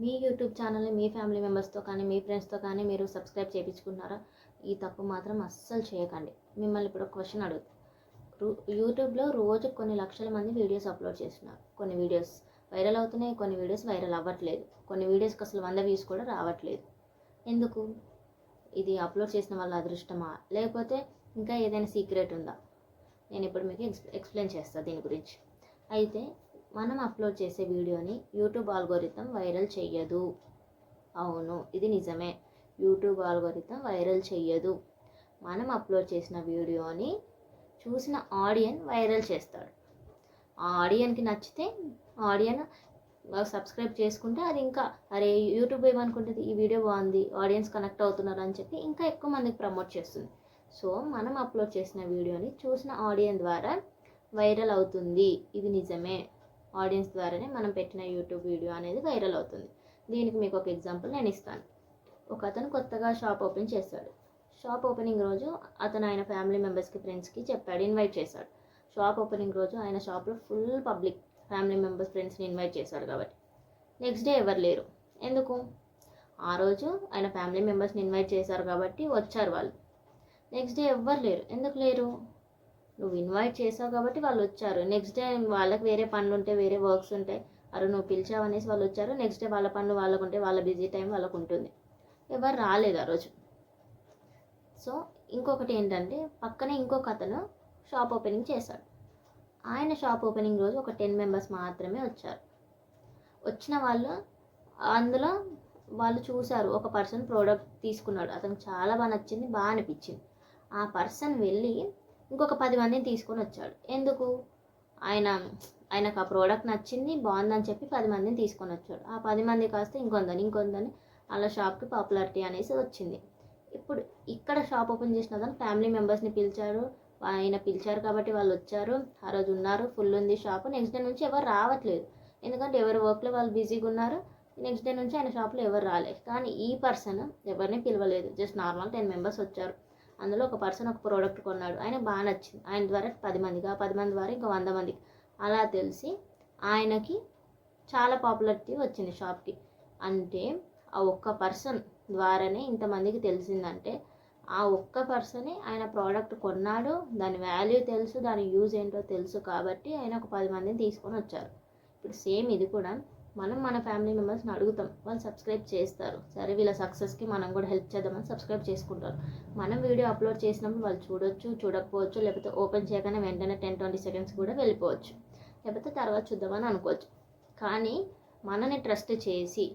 మీ YouTube ఛానల్ని మీ family మెంబర్స్తో కానీ మీ ఫ్రెండ్స్తో కానీ మీరు సబ్స్క్రైబ్ చేయించుకున్నారా? ఈ తప్పు మాత్రం అస్సలు చేయకండి. మిమ్మల్ని ఇప్పుడు ఒక క్వశ్చన్ అడుగుతా. యూట్యూబ్లో రోజు కొన్ని లక్షల మంది వీడియోస్ అప్లోడ్ చేస్తున్నారు. కొన్ని వీడియోస్ వైరల్ అవుతున్నాయి, కొన్ని వీడియోస్ వైరల్ అవ్వట్లేదు, కొన్ని వీడియోస్కి అసలు 100 వ్యూస్ కూడా రావట్లేదు. ఎందుకు? ఇది అప్లోడ్ చేసిన వాళ్ళ అదృష్టమా, లేకపోతే ఇంకా ఏదైనా సీక్రెట్ ఉందా? నేను ఇప్పుడు మీకు ఎక్స్ప్లెయిన్ చేస్తాను దీని గురించి. అయితే మనం అప్లోడ్ చేసే వీడియోని యూట్యూబ్ ఆల్గోరిథం వైరల్ చెయ్యదు. అవును, ఇది నిజమే. యూట్యూబ్ ఆల్గోరిథం వైరల్ చెయ్యదు. మనం అప్లోడ్ చేసిన వీడియోని చూసిన ఆడియన్ వైరల్ చేస్తాడు. ఆ ఆడియన్కి నచ్చితే ఆడియన్ సబ్స్క్రైబ్ చేసుకుంటే అది ఇంకా అరే యూట్యూబ్ ఏమనుకుంటుంది, ఈ వీడియో బాగుంది, ఆడియన్స్ కనెక్ట్ అవుతున్నారు అని చెప్పి ఇంకా ఎక్కువ మందికి ప్రమోట్ చేస్తుంది. సో మనం అప్లోడ్ చేసిన వీడియోని చూసిన ఆడియన్ ద్వారా వైరల్ అవుతుంది. ఇది నిజమే. ఆడియన్స్ ద్వారానే మనం పెట్టిన యూట్యూబ్ వీడియో అనేది వైరల్ అవుతుంది. దీనికి మీకు ఒక ఎగ్జాంపుల్ నేను ఇస్తాను. ఒక అతను కొత్తగా షాప్ ఓపెన్ చేశాడు. షాప్ ఓపెనింగ్ రోజు అతను ఆయన ఫ్యామిలీ మెంబర్స్కి, ఫ్రెండ్స్కి చెప్పాడు, ఇన్వైట్ చేశాడు. షాప్ ఓపెనింగ్ రోజు ఆయన షాప్లో ఫుల్ పబ్లిక్, ఫ్యామిలీ మెంబర్స్, ఫ్రెండ్స్ని ఇన్వైట్ చేశాడు కాబట్టి. నెక్స్ట్ డే ఎవరు లేరు. ఎందుకు? ఆ రోజు ఆయన ఫ్యామిలీ మెంబర్స్ని ఇన్వైట్ చేశారు కాబట్టి వచ్చారు వాళ్ళు. నెక్స్ట్ డే ఎవ్వరు లేరు. ఎందుకు లేరు? నువ్వు ఇన్వైట్ చేసావు కాబట్టి వాళ్ళు వచ్చారు. నెక్స్ట్ డే వాళ్ళకి వేరే పనులు ఉంటాయి, వేరే వర్క్స్ ఉంటాయి. అరే నువ్వు పిలిచావు అనేసి వాళ్ళు వచ్చారు. నెక్స్ట్ డే వాళ్ళ పనులు వాళ్ళకు ఉంటాయి, వాళ్ళ బిజీ టైం వాళ్ళకు ఉంటుంది. ఎవరు రాలేదు ఆ రోజు. సో ఇంకొకటి ఏంటంటే, పక్కనే ఇంకొక అతను షాప్ ఓపెనింగ్ చేశాడు. ఆయన షాప్ ఓపెనింగ్ రోజు ఒక 10 మెంబర్స్ మాత్రమే వచ్చారు. వచ్చిన వాళ్ళు అందులో వాళ్ళు చూశారు, ఒక పర్సన్ ప్రోడక్ట్ తీసుకున్నాడు, అతనికి చాలా బాగా నచ్చింది, బాగా అనిపించింది. ఆ పర్సన్ వెళ్ళి ఇంకొక 10 మందిని తీసుకొని వచ్చాడు. ఎందుకు? ఆయనకు ఆ ప్రోడక్ట్ నచ్చింది, బాగుందని చెప్పి 10 మందిని తీసుకొని వచ్చాడు. ఆ 10 మంది కాస్త ఇంకొందని అలా షాప్కి పాపులారిటీ అనేసి వచ్చింది. ఇప్పుడు ఇక్కడ షాప్ ఓపెన్ చేసిన అతను ఫ్యామిలీ మెంబర్స్ని పిలిచారు. ఆయన పిలిచారు కాబట్టి వాళ్ళు వచ్చారు. ఆ రోజు ఉన్నారు, ఫుల్ ఉంది షాప్. నెక్స్ట్ డే నుంచి ఎవరు రావట్లేదు, ఎందుకంటే ఎవరి వర్క్లో వాళ్ళు బిజీగా ఉన్నారు. నెక్స్ట్ డే నుంచి ఆయన షాప్లో ఎవరు రాలేదు. కానీ ఈ పర్సన్ ఎవరిని పిలవలేదు, జస్ట్ నార్మల్ 10 మెంబర్స్ వచ్చారు. అందులో ఒక పర్సన్ ఒక ప్రోడక్ట్ కొన్నాడు, ఆయన బాగా నచ్చింది. ఆయన ద్వారా 10 మందికి, ఆ 10 మంది ద్వారా ఇంకా 100 మందికి అలా తెలిసి ఆయనకి చాలా పాపులారిటీ వచ్చింది షాప్కి. అంటే ఆ ఒక్క పర్సన్ ద్వారానే ఇంతమందికి తెలిసిందంటే ఆ ఒక్క పర్సనే ఆయన ప్రోడక్ట్ కొన్నాడు, దాని వాల్యూ తెలుసు, దాని యూజ్ ఏంటో తెలుసు కాబట్టి ఆయన ఒక 10 మందిని తీసుకొని వచ్చారు. ఇప్పుడు సేమ్ ఇది కూడా మనం మన ఫ్యామిలీ మెంబర్స్ని అడుగుతాం, వాళ్ళు సబ్స్క్రైబ్ చేస్తారు. సరే వీళ్ళ సక్సెస్కి మనం కూడా హెల్ప్ చేద్దామని సబ్స్క్రైబ్ చేసుకుంటారు. మనం వీడియో అప్లోడ్ చేసినప్పుడు వాళ్ళు చూడొచ్చు, చూడకపోవచ్చు, లేకపోతే ఓపెన్ చేయగానే వెంటనే 10-20 సెకండ్స్ కూడా వెళ్ళిపోవచ్చు, లేకపోతే తర్వాత చూద్దామని అనుకోవచ్చు. కానీ మనని ట్రస్ట్ చేసి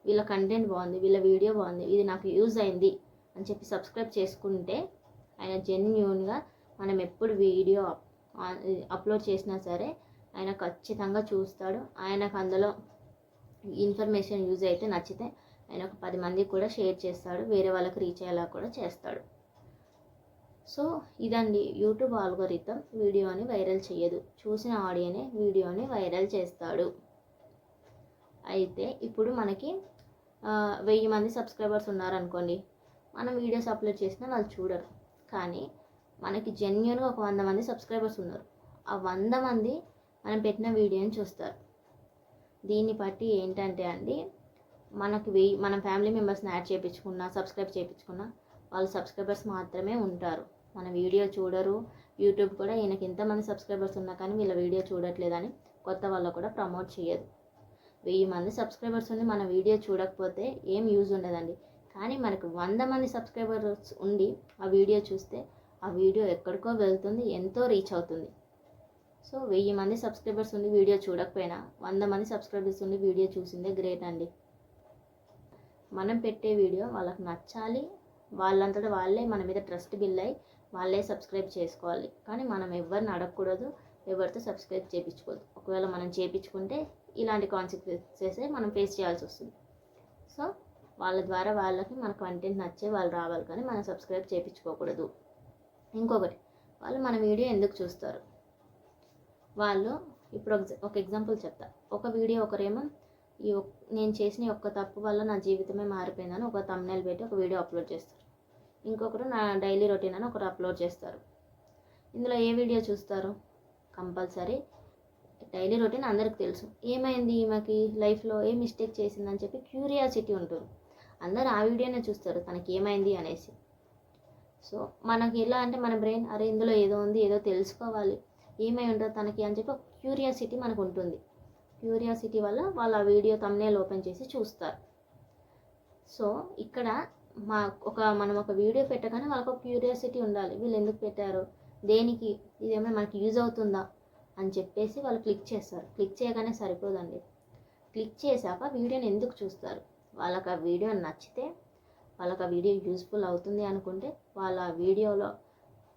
వీళ్ళ కంటెంట్ బాగుంది, వీళ్ళ వీడియో బాగుంది, ఇది నాకు యూజ్ అయింది అని చెప్పి సబ్స్క్రైబ్ చేసుకుంటే ఆయన జెన్యూన్గా మనం ఎప్పుడు వీడియో అప్లోడ్ చేసినా సరే ఆయన ఖచ్చితంగా చూస్తాడు. ఆయనకు అందులో ఇన్ఫర్మేషన్ యూజ్ అయితే నచ్చితే ఆయన ఒక 10 మందికి కూడా షేర్ చేస్తాడు, వేరే వాళ్ళకి రీచ్ అయ్యేలా కూడా చేస్తాడు. సో ఇదండి, యూట్యూబ్ ఆల్గోరిథం వీడియోని వైరల్ చేయదు, చూసిన ఆడియనే వీడియోని వైరల్ చేస్తాడు. అయితే ఇప్పుడు మనకి 1000 మంది సబ్స్క్రైబర్స్ ఉన్నారనుకోండి, మనం వీడియోస్ అప్లోడ్ చేసినా వాళ్ళు చూడరు. కానీ మనకి జెన్యున్గా ఒక 100 మంది సబ్స్క్రైబర్స్ ఉన్నారు. ఆ 100 మంది మనం పెట్టిన వీడియోని చూస్తారు. దీన్ని బట్టి ఏంటంటే అండి, మనం ఫ్యామిలీ మెంబర్స్ని యాడ్ చేయించుకున్నా, సబ్స్క్రైబ్ చేయించుకున్నా వాళ్ళు సబ్స్క్రైబర్స్ మాత్రమే ఉంటారు, మన వీడియో చూడరు. యూట్యూబ్ కూడా ఈయనకి ఎంతమంది సబ్స్క్రైబర్స్ ఉన్నా కానీ వీళ్ళ వీడియో చూడట్లేదని కొత్త వాళ్ళు కూడా ప్రమోట్ చేయదు. 1000 మంది సబ్స్క్రైబర్స్ ఉండి మన వీడియో చూడకపోతే ఏం యూజ్ ఉండదండి. కానీ మనకు 100 మంది సబ్స్క్రైబర్స్ ఉండి ఆ వీడియో చూస్తే ఆ వీడియో ఎక్కడికో వెళ్తుంది, ఎంతో రీచ్ అవుతుంది. సో 1000 మంది సబ్స్క్రైబర్స్ ఉండి వీడియో చూడకపోయినా 100 మంది సబ్స్క్రైబర్స్ ఉండి వీడియో చూసిందే గ్రేట్ అండి. మనం పెట్టే వీడియో వాళ్ళకి నచ్చాలి, వాళ్ళంతటా వాళ్ళే మన మీద ట్రస్ట్ బిల్డ్ అయ్యి వాళ్ళే సబ్స్క్రైబ్ చేసుకోవాలి. కానీ మనం ఎవరిని అడగకూడదు, ఎవరితో సబ్స్క్రైబ్ చేయించుకోవద్దు. ఒకవేళ మనం చేయించుకుంటే ఇలాంటి కాన్సిక్వెన్సెస్ మనం ఫేస్ చేయాల్సి వస్తుంది. సో వాళ్ళ ద్వారా వాళ్ళకి మన కంటెంట్ నచ్చే వాళ్ళు రావాలి, కానీ మనం సబ్స్క్రైబ్ చేయించుకోకూడదు. ఇంకొకటి, వాళ్ళు మన వీడియో ఎందుకు చూస్తారు? వాళ్ళు ఇప్పుడు ఒక ఎగ్జాంపుల్ చెప్తా. ఒక వీడియో ఒకరేమో నేను చేసిన ఒక్క తప్పు వల్ల నా జీవితమే మారిపోయిందని ఒక థంబ్నెయిల్ పెట్టి ఒక వీడియో అప్లోడ్ చేస్తారు. ఇంకొకరు నా డైలీ రొటీన్ అని ఒకరు అప్లోడ్ చేస్తారు. ఇందులో ఏ వీడియో చూస్తారు? కంపల్సరీ డైలీ రొటీన్ అందరికి తెలుసు. ఏమైంది ఈమెకి లైఫ్లో ఏ మిస్టేక్ చేసిందని చెప్పి క్యూరియాసిటీ ఉంటుంది. అందరూ ఆ వీడియోనే చూస్తారు తనకి ఏమైంది అనేసి. సో మనకి ఎలా అంటే మన బ్రెయిన్ అరే ఇందులో ఏదో ఉంది, ఏదో తెలుసుకోవాలి, ఏమై ఉంటుంది తనకి అని చెప్పి క్యూరియాసిటీ మనకు ఉంటుంది. క్యూరియాసిటీ వల్ల వాళ్ళు ఆ వీడియో థంబ్నెయిల్ ఓపెన్ చేసి చూస్తారు. సో ఇక్కడ మనం ఒక వీడియో పెట్టగానే వాళ్ళకు ఒక క్యూరియాసిటీ ఉండాలి. వీళ్ళు ఎందుకు పెట్టారు, దేనికి, ఇదేమైనా మనకి యూజ్ అవుతుందా అని చెప్పేసి వాళ్ళు క్లిక్ చేస్తారు. క్లిక్ చేయగానే సరిపోదండి. క్లిక్ చేశాక వీడియోని ఎందుకు చూస్తారు, వాళ్ళకి ఆ వీడియో నచ్చితే, వాళ్ళకి ఆ వీడియో యూజ్ఫుల్ అవుతుంది అనుకుంటే వాళ్ళు ఆ వీడియోలో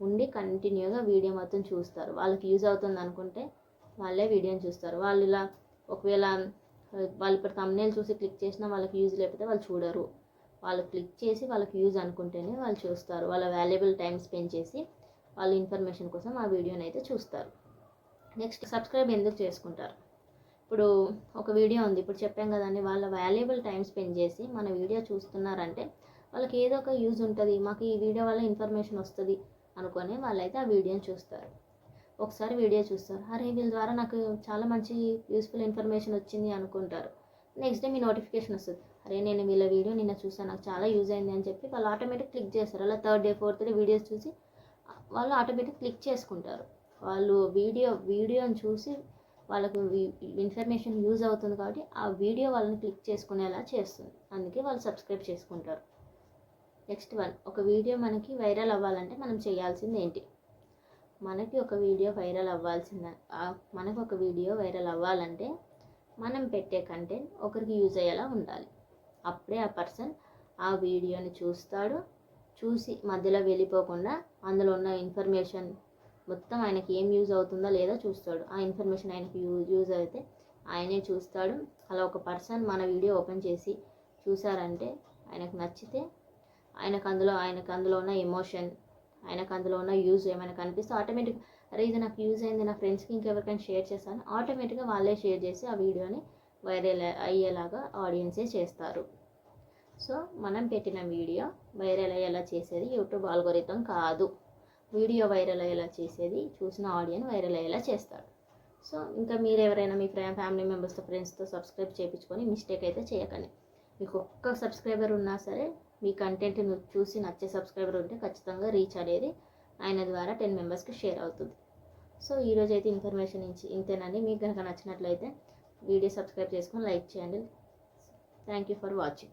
ఉండి కంటిన్యూగా వీడియో మొత్తం చూస్తారు. వాళ్ళకి యూజ్ అవుతుంది అనుకుంటే వాళ్ళే వీడియోని చూస్తారు. వాళ్ళు ఇలా ఒకవేళ వాళ్ళు ఇప్పుడు థంబ్నెయిల్ చూసి క్లిక్ చేసినా వాళ్ళకి యూజ్ లేకపోతే వాళ్ళు చూడరు. వాళ్ళు క్లిక్ చేసి వాళ్ళకి యూజ్ అనుకుంటేనే వాళ్ళు చూస్తారు. వాళ్ళ వాల్యుబుల్ టైం స్పెండ్ చేసి వాళ్ళ ఇన్ఫర్మేషన్ కోసం ఆ వీడియోని అయితే చూస్తారు. నెక్స్ట్ సబ్స్క్రైబ్ ఎందుకు చేసుకుంటారు. ఇప్పుడు ఒక వీడియో ఉంది, ఇప్పుడు చెప్పాం కదండి, వాళ్ళ వాల్యుబుల్ టైం స్పెండ్ చేసి మన వీడియో చూస్తున్నారంటే వాళ్ళకి ఏదో ఒక యూజ్ ఉంటుంది, మాకు ఈ వీడియో వల్ల ఇన్ఫర్మేషన్ వస్తుంది అనుకొని వాళ్ళైతే ఆ వీడియోని చూస్తారు. ఒకసారి వీడియో చూస్తారు, అరే వీళ్ళ ద్వారా నాకు చాలా మంచి యూస్ఫుల్ ఇన్ఫర్మేషన్ వచ్చింది అనుకుంటారు. నెక్స్ట్ డే మీ నోటిఫికేషన్ వస్తుంది, అరే నేను వీళ్ళ వీడియో నిన్న చూసాను, నాకు చాలా యూజ్ అయింది అని చెప్పి వాళ్ళు ఆటోమేటిక్ క్లిక్ చేస్తారు. అలా third day fourth day videos చూసి వాళ్ళు ఆటోమేటిక్ క్లిక్ చేసుకుంటారు. వాళ్ళు వీడియోని చూసి వాళ్ళకు ఇన్ఫర్మేషన్ యూజ్ అవుతుంది కాబట్టి ఆ వీడియో వాళ్ళని క్లిక్ చేసుకునేలా చేస్తుంది. అందుకే వాళ్ళు సబ్స్క్రైబ్ చేసుకుంటారు. నెక్స్ట్ వన్, ఒక వీడియో మనకి వైరల్ అవ్వాలంటే మనం చేయాల్సింది ఏంటి. మనకి ఒక వీడియో వైరల్ అవ్వాలంటే మనం పెట్టే కంటెంట్ ఒకరికి యూజ్ అయ్యేలా ఉండాలి. అప్పుడే ఆ పర్సన్ ఆ వీడియోని చూస్తాడు. చూసి మధ్యలో వెళ్ళిపోకుండా అందులో ఉన్న ఇన్ఫర్మేషన్ మొత్తం ఆయనకి ఏం యూజ్ అవుతుందో లేదో చూస్తాడు. ఆ ఇన్ఫర్మేషన్ ఆయనకి యూజ్ అయితే ఆయనే చూస్తాడు. అలా ఒక పర్సన్ మన వీడియో ఓపెన్ చేసి చూసారంటే ఆయనకు నచ్చితే ఆయనకు అందులో ఉన్న ఎమోషన్, ఆయనకు అందులో ఉన్న యూజ్ ఏమైనా కనిపిస్తే ఆటోమేటిక్ అరే ఇది నాకు యూజ్ అయింది, నా ఫ్రెండ్స్కి ఇంకెవరికైనా షేర్ చేస్తాను, ఆటోమేటిక్గా వాళ్ళే షేర్ చేసి ఆ వీడియోని వైరల్ అయ్యేలాగా ఆడియన్సే చేస్తారు. సో మనం పెట్టిన వీడియో వైరల్ అయ్యేలా చేసేది యూట్యూబ్ ఆల్గోరిథం కాదు. వీడియో వైరల్ అయ్యేలా చేసేది చూసిన ఆడియన్స్ వైరల్ అయ్యేలా చేస్తాడు. సో ఇంకా మీరు ఎవరైనా మీ ఫ్యామిలీ మెంబర్స్తో ఫ్రెండ్స్తో సబ్స్క్రైబ్ చేయించుకొని మిస్టేక్ అయితే చేయకండి. మీకు ఒక్క సబ్స్క్రైబర్ ఉన్నా సరే మీ కంటెంట్ చూసి నచ్చే సబ్స్క్రైబర్ ఉంటే ఖచ్చితంగా రీచ్ అనేది ఆయన ద్వారా 10 మెంబర్స్కి షేర్ అవుతుంది. సో ఈరోజు అయితే ఇన్ఫర్మేషన్ ఇంతేనండి. మీకు కనుక నచ్చినట్లయితే వీడియో సబ్స్క్రైబ్ చేసుకొని లైక్ చేయండి. Thank you for watching.